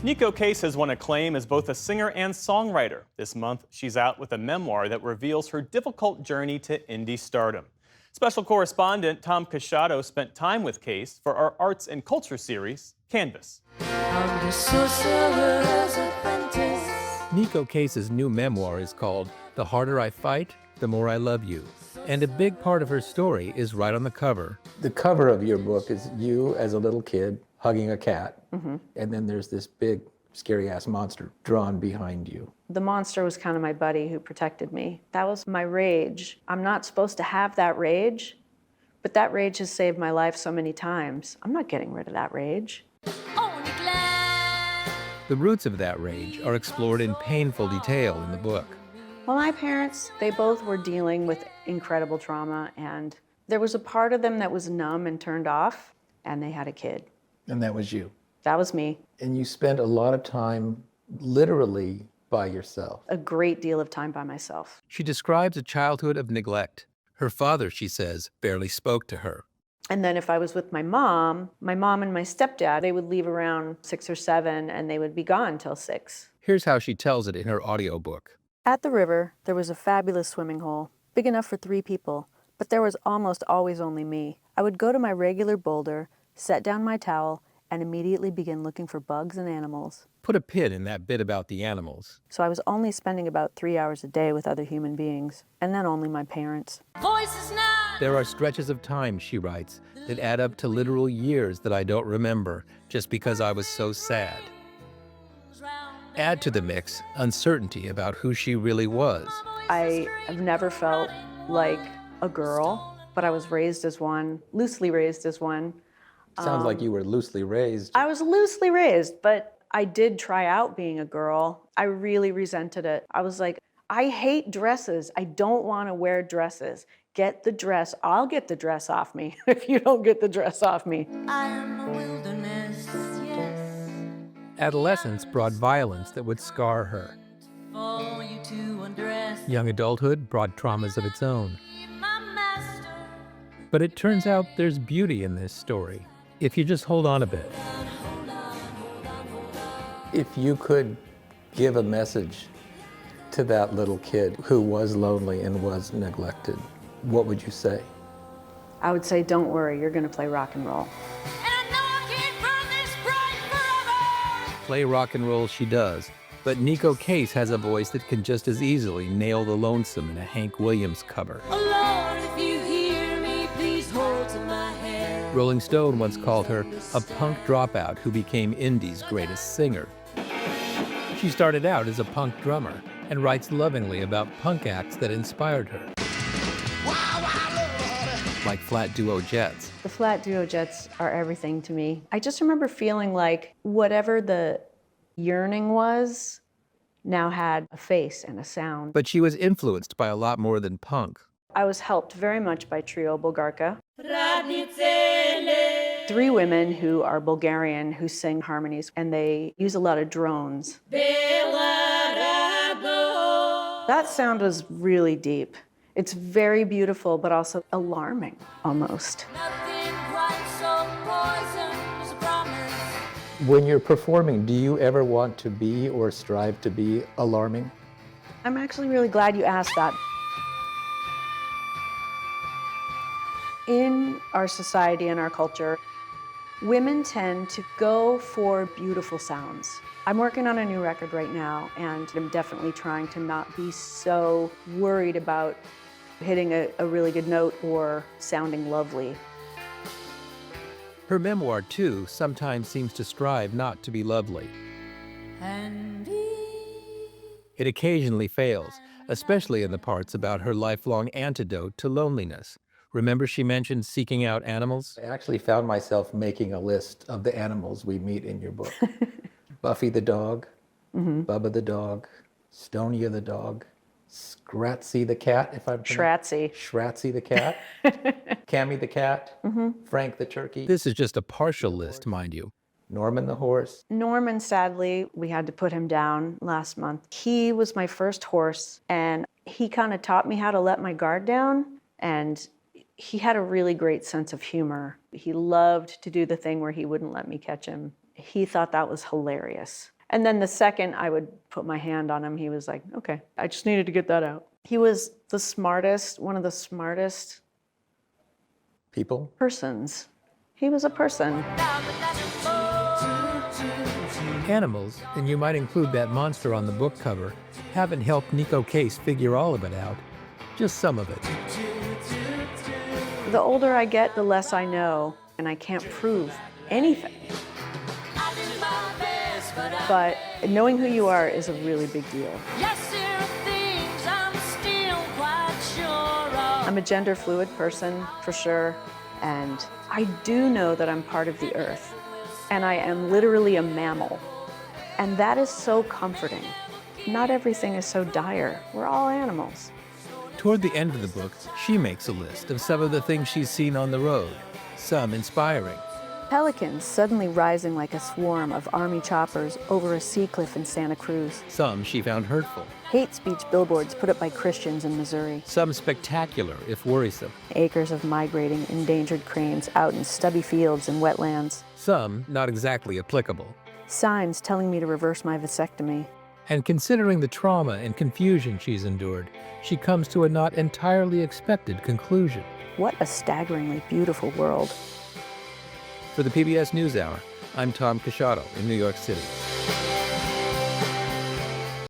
Nico Case has won acclaim as both a singer and songwriter. This month, she's out with a memoir that reveals her difficult journey to indie stardom. Special correspondent Tom Casciato spent time with Case for our Arts and Culture series, Canvas. Nico Case's new memoir is called The Harder I Fight, The More I Love You. And a big part of her story is right on the cover. The cover of your book is you as a little kid hugging a cat, and then there's this big, scary-ass monster drawn behind you. The monster was kind of my buddy who protected me. That was my rage. I'm not supposed to have that rage, but that rage has saved my life so many times. I'm not getting rid of that rage. The roots of that rage are explored in painful detail in the book. Well, my parents, they both were dealing with incredible trauma, and there was a part of them that was numb and turned off, and they had a kid. And that was you. That was me. And you spent a lot of time literally by yourself. A great deal of time by myself. She describes a childhood of neglect. Her father, she says, barely spoke to her. And then if I was with my mom and my stepdad, they would leave around 6 or 7, and they would be gone till 6. Here's how she tells it in her audiobook. At the river, there was a fabulous swimming hole, big enough for 3 people, but there was almost always only me. I would go to my regular boulder, set down my towel, and immediately begin looking for bugs and animals. Put a pin in that bit about the animals. So I was only spending about 3 hours a day with other human beings, and then only my parents. There are stretches of time, she writes, that add up to literal years that I don't remember just because I was so sad. Add to the mix uncertainty about who she really was. I have never felt like a girl, but I was raised as one, loosely raised as one. Sounds like you were loosely raised. I was loosely raised, but I did try out being a girl. I really resented it. I was like, I hate dresses. I don't want to wear dresses. Get the dress. I'll get the dress off me if you don't get the dress off me. I am a wilderness, yes. Adolescence brought violence that would scar her. For you to undress. Young adulthood brought traumas of its own. My master. But it turns out there's beauty in this story, if you just hold on a bit. If you could give a message to that little kid who was lonely and was neglected, what would you say? I would say, don't worry, you're going to play rock and roll. And I know I can't run this bright forever. Play rock and roll she does, but Nico Case has a voice that can just as easily nail the lonesome in a Hank Williams cover. Oh Lord, if you hear me, please hold to my hand. Rolling Stone once called her a punk dropout who became indie's greatest singer. She started out as a punk drummer and writes lovingly about punk acts that inspired her, like Flat Duo Jets. The Flat Duo Jets are everything to me. I just remember feeling like whatever the yearning was now had a face and a sound. But she was influenced by a lot more than punk. I was helped very much by Trio Bulgarka. 3 women who are Bulgarian who sing harmonies, and they use a lot of drones. That sound was really deep. It's very beautiful, but also alarming, almost. Nothing quite so poison as a promise. When you're performing, do you ever want to be or strive to be alarming? I'm actually really glad you asked that. In our society and our culture, women tend to go for beautiful sounds. I'm working on a new record right now, and I'm definitely trying to not be so worried about hitting a really good note or sounding lovely. Her memoir, too, sometimes seems to strive not to be lovely. And It occasionally fails, especially in the parts about her lifelong antidote to loneliness. Remember she mentioned seeking out animals? I actually found myself making a list of the animals we meet in your book. Buffy the dog, Bubba the dog, Stonia the dog, Scratsy the cat, if I'm Shratsy. Shratsy the cat, Cammy the cat, Frank the turkey, This is just a partial list, mind you. Norman the horse. Norman, sadly, we had to put him down last month. He was my first horse, and he kind of taught me how to let my guard down, and he had a really great sense of humor. He loved to do the thing where he wouldn't let me catch him He thought that was hilarious. And then the second I would put my hand on him, he was like, okay, I just needed to get that out. He was the smartest, one of the smartest People? persons. He was a person. Animals, and you might include that monster on the book cover, haven't helped Nico Case figure all of it out. Just some of it. The older I get, the less I know, and I can't prove anything. But knowing who you are is a really big deal. Yes, there are things I'm still quite sure of. I'm a gender fluid person, for sure, and I do know that I'm part of the earth, and I am literally a mammal. And that is so comforting. Not everything is so dire. We're all animals. Toward the end of the book, she makes a list of some of the things she's seen on the road, some inspiring. Pelicans suddenly rising like a swarm of army choppers over a sea cliff in Santa Cruz. Some she found hurtful, Hate speech billboards put up by Christians in Missouri. some spectacular if worrisome, Acres of migrating endangered cranes out in stubby fields and wetlands. some not exactly applicable. Signs telling me to reverse my vasectomy. And considering the trauma and confusion she's endured, she comes to a not entirely expected conclusion. What a staggeringly beautiful world. For the PBS NewsHour, I'm Tom Casciato in New York City.